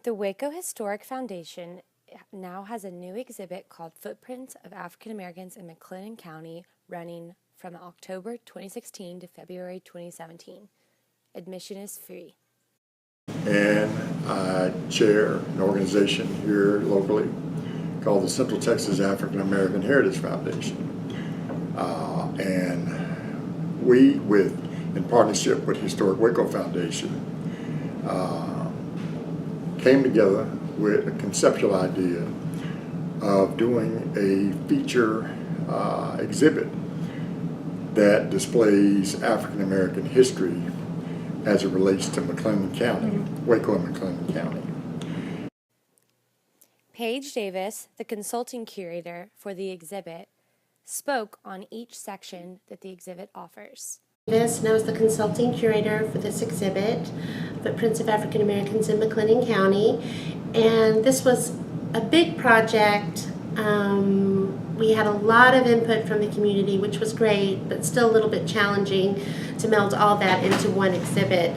The Waco Historic Foundation now has a new exhibit called Footprints of African Americans in McLennan County, running from October 2016 to February 2017. Admission is free. And I chair an organization here locally called the Central Texas African American Heritage Foundation. And we, in partnership with Historic Waco Foundation, came together with a conceptual idea of doing a feature exhibit that displays African American history as it relates to McLennan County, Waco and McLennan County. Paige Davis, the consulting curator for the exhibit, spoke on each section that the exhibit offers. And I was the consulting curator for this exhibit, Footprints of African Americans in McLennan County. And this was a big project. We had a lot of input from the community, which was great, but still a little bit challenging to meld all that into one exhibit.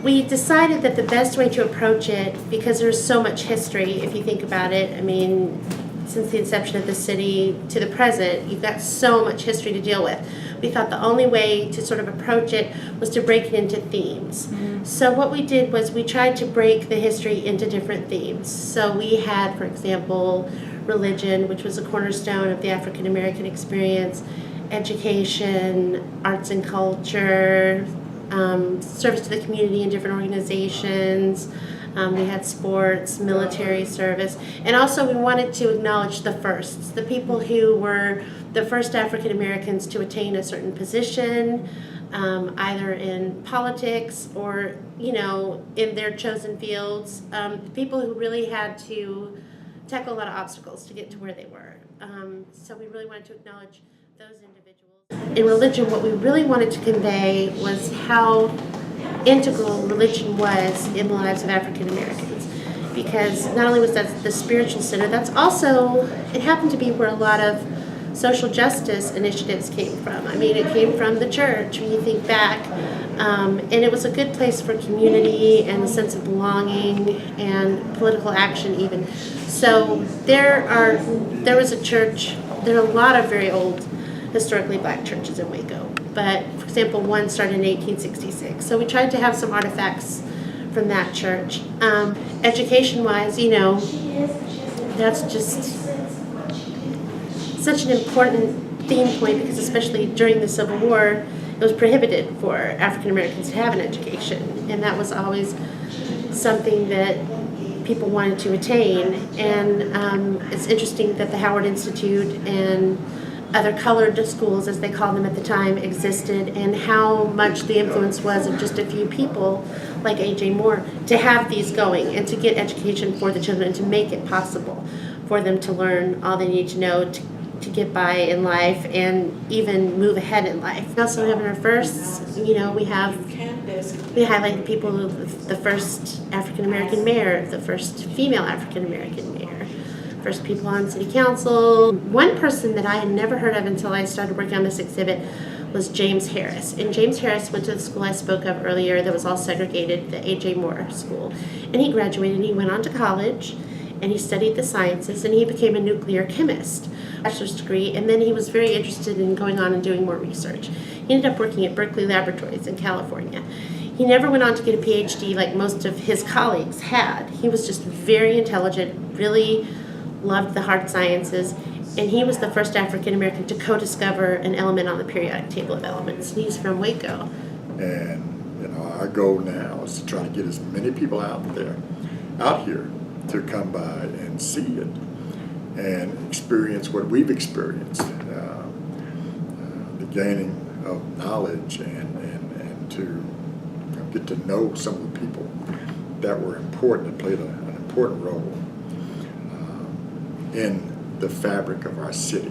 We decided that the best way to approach it, because there's so much history, if you think about it, I mean, since the inception of the city to the present, you've got so much history to deal with. We thought the only way to sort of approach it was to break it into themes. So what we did was we tried to break the history into different themes. So we had, for example, religion, which was a cornerstone of the African American experience, education, arts and culture, service to the community in different organizations. We had sports, military service, and also we wanted to acknowledge the firsts, the people who were the first African Americans to attain a certain position, either in politics or, in their chosen fields, people who really had to tackle a lot of obstacles to get to where they were. So we really wanted to acknowledge those individuals. In religion, what we really wanted to convey was how integral religion was in the lives of African Americans, because not only was that the spiritual center, that's also, it happened to be where a lot of social justice initiatives came from. I mean, it came from the church when you think back, and it was a good place for community and a sense of belonging and political action even. So there was a church, there are a lot of very old historically black churches in Waco, but for example, one started in 1866. So we tried to have some artifacts from that church. Education-wise, that's just such an important theme point, because especially during the Civil War, it was prohibited for African Americans to have an education, and that was always something that people wanted to attain. And it's interesting that the Howard Institute and other colored schools, as they called them at the time, existed, and how much the influence was of just a few people like A.J. Moore to have these going and to get education for the children and to make it possible for them to learn all they need to know to get by in life and even move ahead in life. We also have in our firsts, we highlight people, the first African American mayor, the first female African American mayor, first people on city council. One person that I had never heard of until I started working on this exhibit was James Harris. And James Harris went to the school I spoke of earlier that was all segregated, the A.J. Moore School. And he graduated and he went on to college and he studied the sciences and he became a nuclear chemist, bachelor's degree, and then he was very interested in going on and doing more research. He ended up working at Berkeley Laboratories in California. He never went on to get a PhD like most of his colleagues had. He was just very intelligent, really loved the hard sciences, and he was the first African American to co-discover an element on the periodic table of elements. And he's from Waco. And our goal now is to try to get as many people out here, to come by and see it and experience what we've experienced, the gaining of knowledge and to get to know some of the people that were important and played an important role in the fabric of our city.